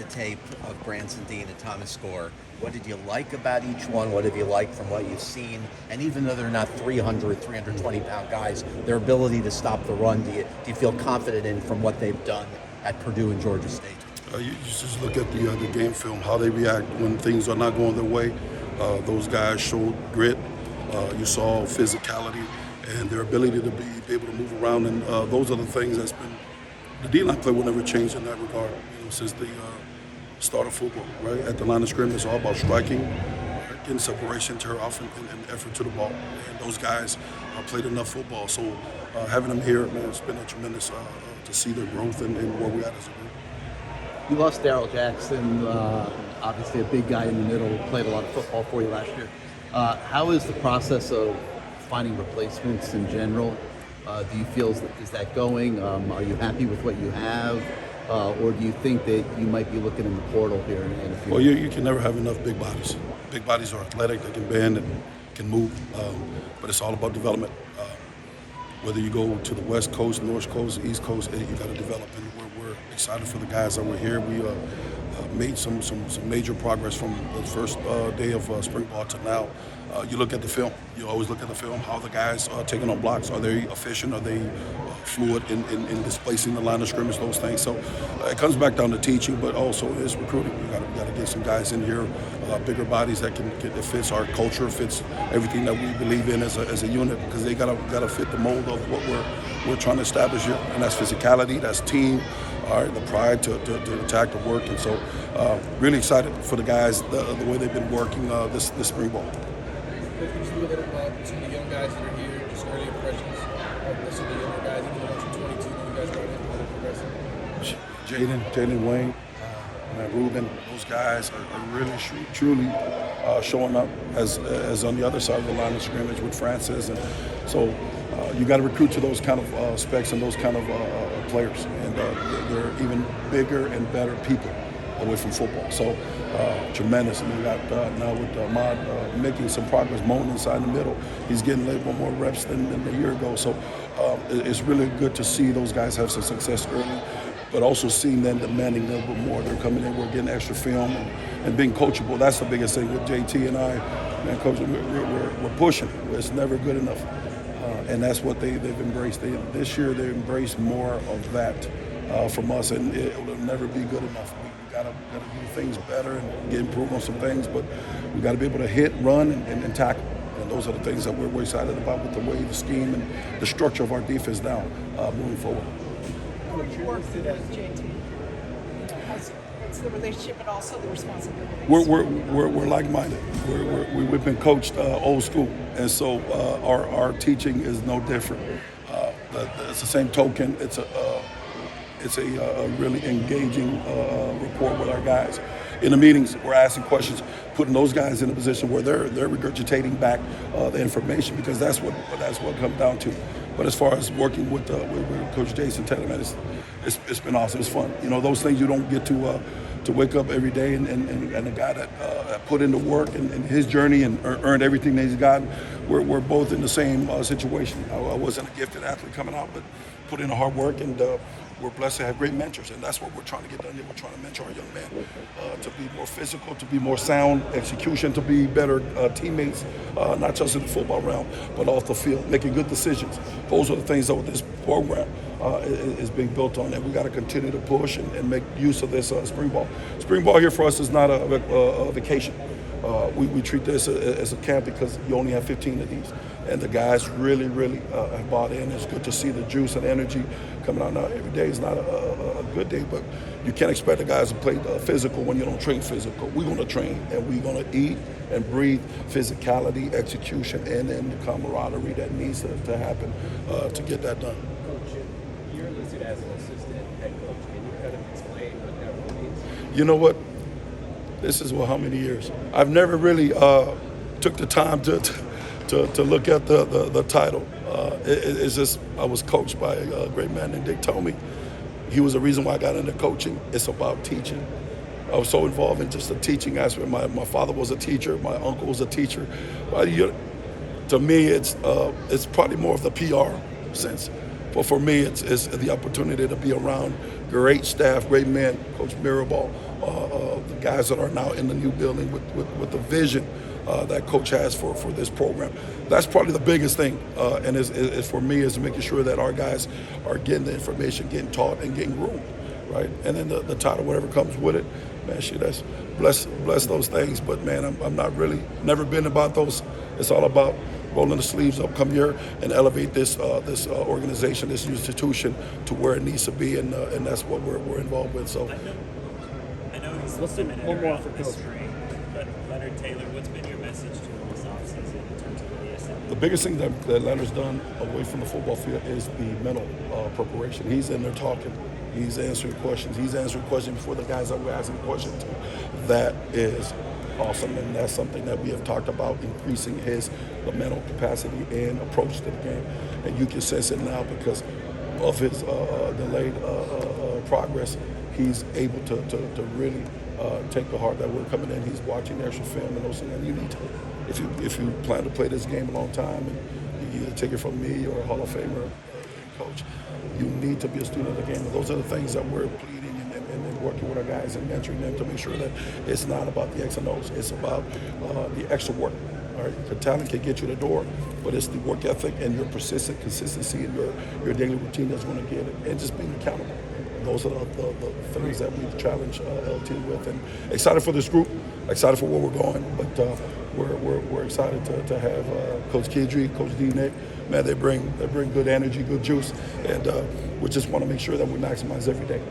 the tape of Branson Dean and Thomas Gore. What did you like about each one? What have you liked from what you've seen? And even though they're not 320-pound guys, their ability to stop the run, do you feel confident in from what they've done at Purdue and Georgia State? You just look at the game film, how they react when things are not going their way. Those guys showed grit. You saw physicality and their ability to be able to move around. And those are the things that's been the D-line play will never change in that regard. Since the start of football, right? At the line of scrimmage, it's all about striking, getting separation, tear off, and effort to the ball. And those guys played enough football. So having them here, man, it's been a tremendous to see their growth and where we're at as a group. You lost Darrell Jackson, obviously a big guy in the middle, played a lot of football for you last year. How is the process of finding replacements in general? Do you feel, is that going? Are you happy with what you have? Or do you think that you might be looking in the portal here in a few Well, you can never have enough big bodies. Big bodies are athletic, they can bend and can move, but it's all about development. Whether you go to the West Coast, North Coast, East Coast, you got to develop, and we're excited for the guys that were here. We made some major progress from the first day of spring ball to now. You look at the film. You always look at the film, how the guys are taking on blocks. Are they efficient? Are they fluid in displacing the line of scrimmage, those things? So it comes back down to teaching, but also it's recruiting. You got to get some guys in here, bigger bodies that that fits our culture, fits everything that we believe in as a unit, because they got to fit the mold of what we're trying to establish here, and that's physicality, that's team, all right, the pride to attack the work, and so really excited for the guys, the way they've been working this spring ball. Could you speak a little about some of the young guys that are here, just early impressions of some of the younger guys, even though you're 22, you guys brought in how they're progressing? Jaden Wayne, Ruben, those guys are really truly showing up as on the other side of the line of scrimmage with Francis, and so you got to recruit to those kind of specs and those kind of players, and they're even bigger and better people away from football. So tremendous. And we got now with Ahmad making some progress, Moan inside the middle. He's getting a little more reps than a year ago. So it's really good to see those guys have some success early, but also seeing them demanding a little bit more. They're coming in, we're getting extra film and being coachable. That's the biggest thing with JT and I. Man, coach, we're pushing. It's never good enough. And that's what they've embraced. This year they embraced more of that from us, and it will never be good enough. We gotta do things better and get improved on some things, but we gotta be able to hit, run, and tackle. And those are the things that we're excited about with the way the scheme and the structure of our defense now moving forward. How would you work with JT? What's the relationship and also the responsibility? We're like-minded. We've been coached old school, and so our teaching is no different. It's the same token. It's a really engaging rapport with our guys. In the meetings, we're asking questions, putting those guys in a position where they're regurgitating back the information, because that's what it comes down to. But as far as working with Coach Jason Taylor, man, it's been awesome. It's fun. You know, those things you don't get to wake up every day, and the guy that put in the work and his journey and earned everything that he's gotten. We're both in the same situation. I wasn't a gifted athlete coming out, but put in the hard work, and we're blessed to have great mentors, and that's what we're trying to get done here. We're trying to mentor our young men to be more physical, to be more sound execution, to be better teammates, not just in the football realm, but off the field, making good decisions. Those are the things that this program is being built on, and we got to continue to push and make use of this spring ball. Spring ball here for us is not a vacation. We treat this as a camp because you only have 15 of these. And the guys really have bought in. It's good to see the juice and energy coming out. Now, every day is not a good day, but you can't expect the guys to play physical when you don't train physical. We're going to train, and we're going to eat and breathe physicality, execution, and then the camaraderie that needs to happen to get that done. Coach, you're listed as an assistant head coach. Can you kind of explain what that role means? You know what? This is how many years? I've never really took the time to look at the title. It's just I was coached by a great man named Dick Tomey. He was the reason why I got into coaching. It's about teaching. I was so involved in just the teaching aspect. My father was a teacher. My uncle was a teacher. To me, it's probably more of the PR sense. But for me, it's the opportunity to be around great staff, great men, Coach Mirabal, the guys that are now in the new building with the vision that Coach has for this program. That's probably the biggest thing, and is for me, is making sure that our guys are getting the information, getting taught, and getting groomed, right? And then the title, whatever comes with it, man, shit, that's bless those things. But man, I'm not really, never been about those. It's all about rolling the sleeves up, come here and elevate this organization, this institution to where it needs to be, and that's what we're involved with. So. I know he's Let's do been one more around for this Coach. spring, but Leonard Taylor, what's been your message to him this offseason in terms of the ESL? The biggest thing that Leonard's done away from the football field is the mental preparation. He's in there talking. He's answering questions. He's answering questions before the guys that we're asking questions to. That is awesome, and that's something that we have talked about, increasing the mental capacity and approach to the game. And you can sense it now because of his delayed progress. He's able to really take the heart that we're coming in. He's watching extra film and those things. And you need to, if you plan to play this game a long time, and you either take it from me or a Hall of Famer coach, you need to be a student of the game. And those are the things that we're pleading and working with our guys and mentoring them to make sure that it's not about the X and O's. It's about the extra work. All right, the talent can get you the door, but it's the work ethic and your persistent consistency and your daily routine that's going to get it, and just being accountable. Those are the things that we challenge LT with, and excited for this group, excited for where we're going, but we're excited to have Coach Kidry, Coach D. Nick. Man, they bring good energy, good juice, and we just want to make sure that we maximize every day.